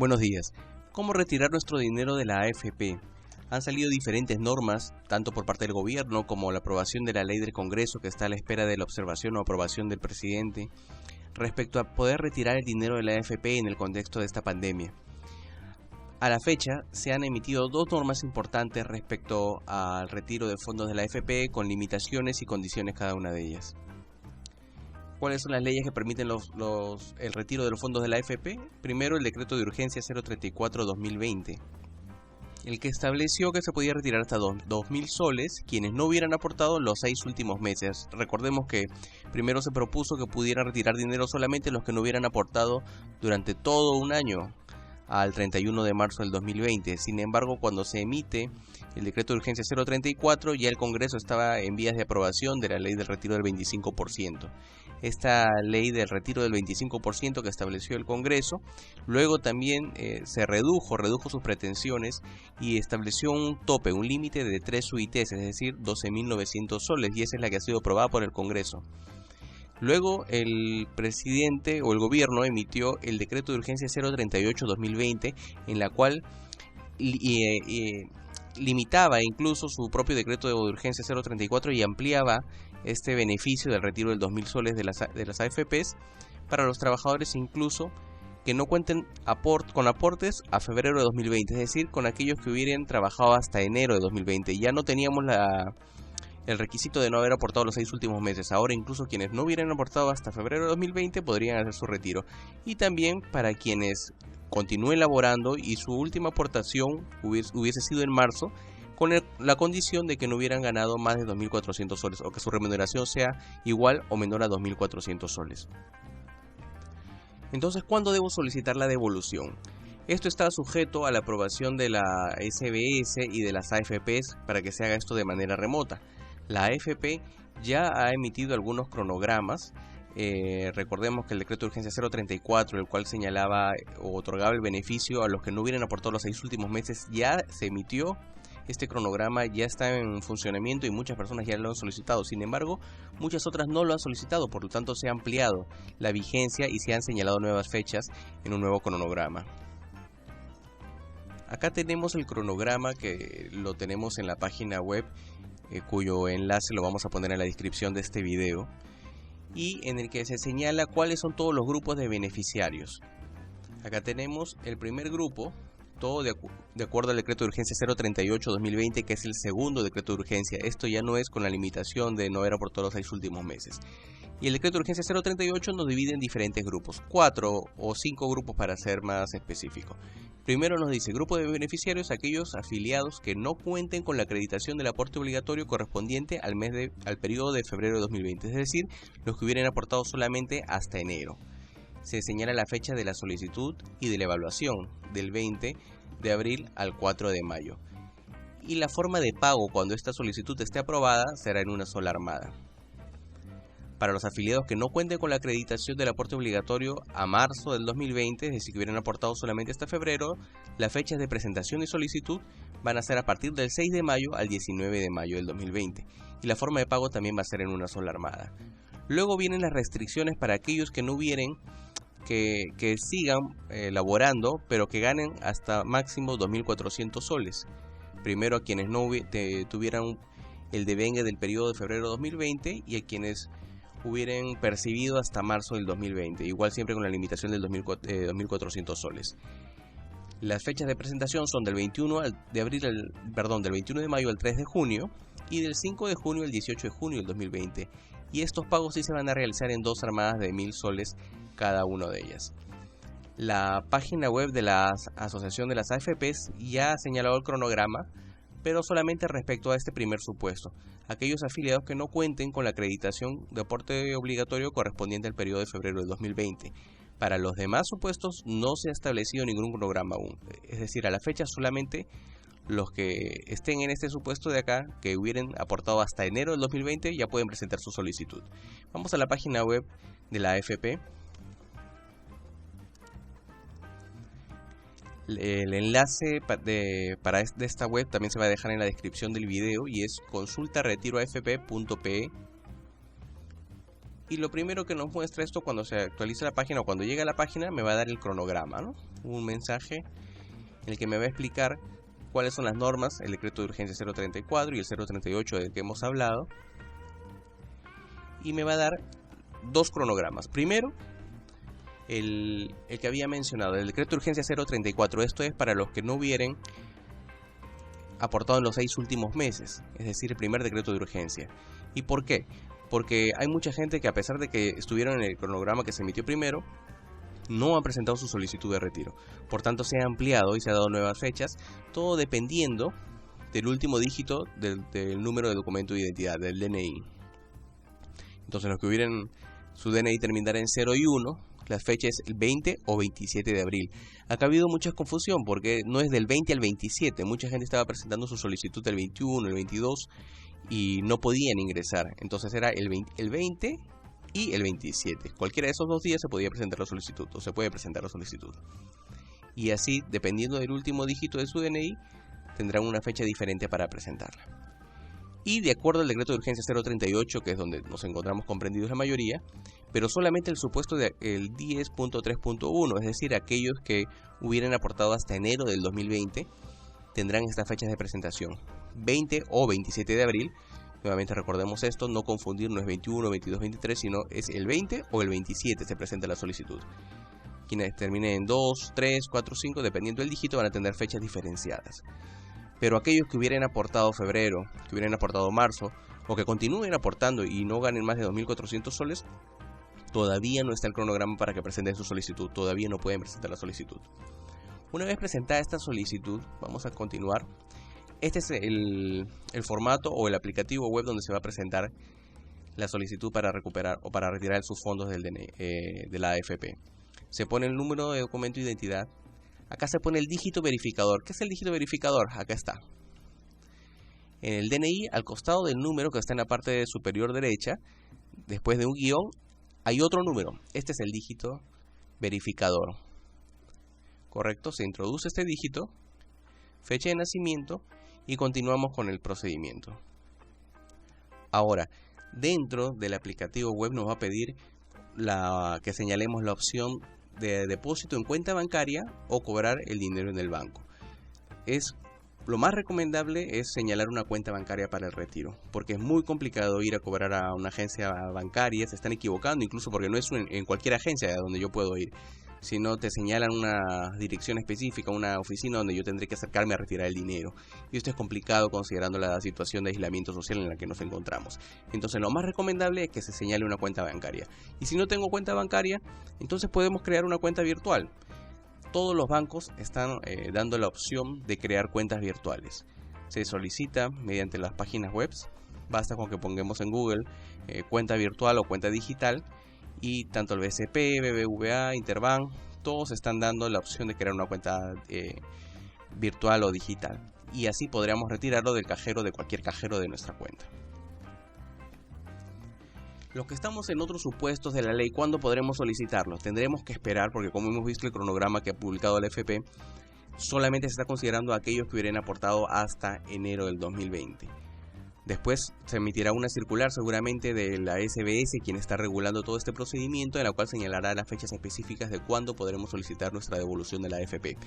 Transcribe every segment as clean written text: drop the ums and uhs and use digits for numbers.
Buenos días. ¿Cómo retirar nuestro dinero de la AFP? Han salido diferentes normas, tanto por parte del gobierno como la aprobación de la ley del Congreso, que está a la espera de la observación o aprobación del presidente, respecto a poder retirar el dinero de la AFP en el contexto de esta pandemia. A la fecha, se han emitido dos normas importantes respecto al retiro de fondos de la AFP, con limitaciones y condiciones cada una de ellas. ¿Cuáles son las leyes que permiten el retiro de los fondos de la AFP? Primero, el decreto de urgencia 034-2020, el que estableció que se podía retirar hasta 2.000 soles quienes no hubieran aportado los 6 últimos meses. Recordemos que primero se propuso que pudieran retirar dinero solamente los que no hubieran aportado durante todo un año, al 31 de marzo del 2020. Sin embargo, cuando se emite el decreto de urgencia 034, ya el Congreso estaba en vías de aprobación de la ley del retiro del 25%. Esta ley del retiro del 25% que estableció el Congreso, luego también se redujo sus pretensiones y estableció un tope, un límite de 3 UITs, es decir, 12.900 soles, y esa es la que ha sido aprobada por el Congreso. Luego el presidente o el gobierno emitió el decreto de urgencia 038-2020, en la cual limitaba incluso su propio decreto de urgencia 034 y ampliaba este beneficio del retiro del 2.000 soles de las AFPs para los trabajadores incluso que no cuenten con aportes a febrero de 2020, es decir, con aquellos que hubieran trabajado hasta enero de 2020. Ya no teníamos el requisito de no haber aportado los 6 últimos meses. Ahora incluso quienes no hubieran aportado hasta febrero de 2020 podrían hacer su retiro. Y también para quienes continúen laborando y su última aportación hubiese sido en marzo, con la condición de que no hubieran ganado más de 2.400 soles o que su remuneración sea igual o menor a 2.400 soles. Entonces, ¿cuándo debo solicitar la devolución? Esto está sujeto a la aprobación de la SBS y de las AFPs para que se haga esto de manera remota. La AFP ya ha emitido algunos cronogramas. Recordemos que el decreto de urgencia 034, el cual señalaba o otorgaba el beneficio a los que no hubieran aportado los 6 últimos meses, ya se emitió. Este cronograma ya está en funcionamiento y muchas personas ya lo han solicitado. Sin embargo, muchas otras no lo han solicitado, por lo tanto se ha ampliado la vigencia y se han señalado nuevas fechas en un nuevo cronograma. Acá tenemos el cronograma que lo tenemos en la página web, cuyo enlace lo vamos a poner en la descripción de este video, y en el que se señala cuáles son todos los grupos de beneficiarios. Acá tenemos el primer grupo, todo de acuerdo al decreto de urgencia 038-2020, que es el segundo decreto de urgencia. Esto ya no es con la limitación de no haber aportado los 6 últimos meses. Y el decreto de urgencia 038 nos divide en diferentes grupos, 4 o 5 grupos para ser más específico. Primero nos dice, grupo de beneficiarios, aquellos afiliados que no cuenten con la acreditación del aporte obligatorio correspondiente al periodo de febrero de 2020, es decir, los que hubieran aportado solamente hasta enero. Se señala la fecha de la solicitud y de la evaluación, del 20 de abril al 4 de mayo. Y la forma de pago cuando esta solicitud esté aprobada será en una sola armada. Para los afiliados que no cuenten con la acreditación del aporte obligatorio a marzo del 2020, es decir, que hubieran aportado solamente hasta febrero, las fechas de presentación y solicitud van a ser a partir del 6 de mayo al 19 de mayo del 2020. Y la forma de pago también va a ser en una sola armada. Luego vienen las restricciones para aquellos que no hubieran que sigan laborando, pero que ganen hasta máximo 2.400 soles. Primero a quienes no tuvieran el devengue del periodo de febrero de 2020 y a quienes hubieran percibido hasta marzo del 2020, igual siempre con la limitación del 2.400 soles. Las fechas de presentación son del 21 de mayo al 3 de junio y del 5 de junio al 18 de junio del 2020. Y estos pagos sí se van a realizar en 2 armadas de 1.000 soles cada una de ellas. La página web de la Asociación de las AFPs ya ha señalado el cronograma, pero solamente respecto a este primer supuesto, aquellos afiliados que no cuenten con la acreditación de aporte obligatorio correspondiente al periodo de febrero de 2020. Para los demás supuestos no se ha establecido ningún cronograma aún, es decir, a la fecha solamente los que estén en este supuesto de acá, que hubieran aportado hasta enero del 2020, ya pueden presentar su solicitud. Vamos a la página web de la AFP. El enlace de esta web también se va a dejar en la descripción del video y es consultaretiroafp.pe Y lo primero que nos muestra esto cuando se actualiza la página o cuando llega a la página me va a dar el cronograma, ¿no? Un mensaje en el que me va a explicar cuáles son las normas, el decreto de urgencia 034 y el 038 del que hemos hablado. Y me va a dar dos cronogramas. Primero, el que había mencionado, el decreto de urgencia 034. Esto es para los que no hubieran aportado en los 6 últimos meses, es decir, el primer decreto de urgencia. ¿Y por qué? Porque hay mucha gente que, a pesar de que estuvieron en el cronograma que se emitió primero, no han presentado su solicitud de retiro. Por tanto, se ha ampliado y se ha dado nuevas fechas, todo dependiendo del último dígito del número de documento de identidad, del DNI. Entonces, los que hubieran su DNI terminara en 0 y 1, la fecha es el 20 o 27 de abril. Acá ha habido mucha confusión porque no es del 20 al 27. Mucha gente estaba presentando su solicitud el 21, el 22 y no podían ingresar. Entonces era el 20 y el 27. Cualquiera de esos dos días se podía presentar la solicitud o se puede presentar la solicitud. Y así, dependiendo del último dígito de su DNI, tendrán una fecha diferente para presentarla. Y de acuerdo al decreto de urgencia 038, que es donde nos encontramos comprendidos la mayoría, pero solamente el supuesto del 10.3.1, es decir, aquellos que hubieran aportado hasta enero del 2020, tendrán estas fechas de presentación, 20 o 27 de abril. Nuevamente recordemos esto, no confundir, no es 21, 22, 23, sino es el 20 o el 27 se presenta la solicitud. Quienes terminen en 2, 3, 4, 5, dependiendo del dígito, van a tener fechas diferenciadas. Pero aquellos que hubieran aportado febrero, que hubieran aportado marzo, o que continúen aportando y no ganen más de 2.400 soles, todavía no está el cronograma para que presenten su solicitud, todavía no pueden presentar la solicitud. Una vez presentada esta solicitud, vamos a continuar. Este es el formato o el aplicativo web donde se va a presentar la solicitud para recuperar o para retirar sus fondos del de la AFP. Se pone el número de documento de identidad. Acá se pone el dígito verificador. ¿Qué es el dígito verificador? Acá está. En el DNI, al costado del número que está en la parte superior derecha, después de un guión, hay otro número. Este es el dígito verificador. ¿Correcto? Se introduce este dígito, fecha de nacimiento y continuamos con el procedimiento. Ahora, dentro del aplicativo web nos va a pedir que señalemos la opción de depósito en cuenta bancaria o cobrar el dinero en el banco. Lo más recomendable es señalar una cuenta bancaria para el retiro, porque es muy complicado ir a cobrar a una agencia bancaria, se están equivocando, incluso porque no es en cualquier agencia donde yo puedo ir, sino te señalan una dirección específica, una oficina donde yo tendré que acercarme a retirar el dinero. Y esto es complicado considerando la situación de aislamiento social en la que nos encontramos. Entonces lo más recomendable es que se señale una cuenta bancaria. Y si no tengo cuenta bancaria, entonces podemos crear una cuenta virtual. Todos los bancos están dando la opción de crear cuentas virtuales. Se solicita mediante las páginas web. Basta con que pongamos en Google cuenta virtual o cuenta digital. Y tanto el BCP, BBVA, Interbank, todos están dando la opción de crear una cuenta virtual o digital. Y así podríamos retirarlo del cajero, de cualquier cajero de nuestra cuenta. Los que estamos en otros supuestos de la ley, ¿cuándo podremos solicitarlo? Tendremos que esperar porque, como hemos visto el cronograma que ha publicado la AFP, solamente se está considerando a aquellos que hubieran aportado hasta enero del 2020. Después se emitirá una circular seguramente de la SBS, quien está regulando todo este procedimiento, en la cual señalará las fechas específicas de cuándo podremos solicitar nuestra devolución de la AFP.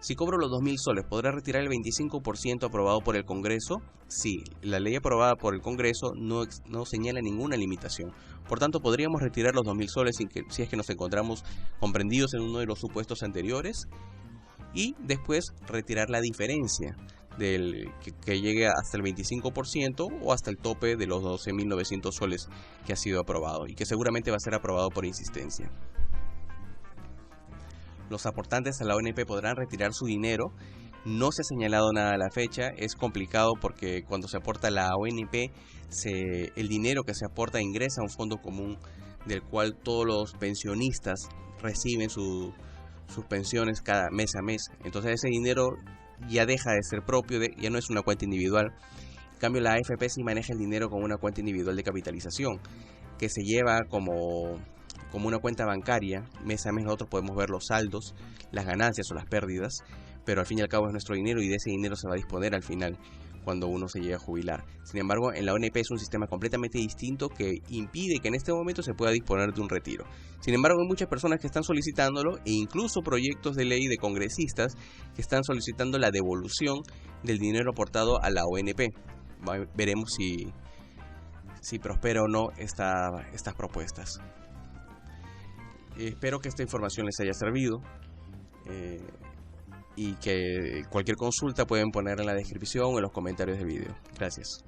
Si cobro los 2.000 soles, ¿podrá retirar el 25% aprobado por el Congreso? Sí, la ley aprobada por el Congreso no señala ninguna limitación. Por tanto, podríamos retirar los 2.000 soles si es que nos encontramos comprendidos en uno de los supuestos anteriores y después retirar la diferencia que llegue hasta el 25% o hasta el tope de los 12.900 soles que ha sido aprobado y que seguramente va a ser aprobado por insistencia. Los aportantes a la ONP podrán retirar su dinero. No se ha señalado nada a la fecha. Es complicado porque cuando se aporta a la ONP, el dinero que se aporta ingresa a un fondo común del cual todos los pensionistas reciben sus pensiones cada mes a mes. Entonces ese dinero ya deja de ser propio, ya no es una cuenta individual. En cambio, la AFP sí maneja el dinero como una cuenta individual de capitalización, que se lleva como una cuenta bancaria. Mes a mes nosotros podemos ver los saldos, las ganancias o las pérdidas, pero al fin y al cabo es nuestro dinero y de ese dinero se va a disponer al final cuando uno se llega a jubilar. Sin embargo, en la ONP es un sistema completamente distinto que impide que en este momento se pueda disponer de un retiro. Sin embargo, hay muchas personas que están solicitándolo e incluso proyectos de ley de congresistas que están solicitando la devolución del dinero aportado a la ONP. Veremos si prospera o no estas propuestas. Espero que esta información les haya servido. Y que cualquier consulta pueden poner en la descripción o en los comentarios del video. Gracias.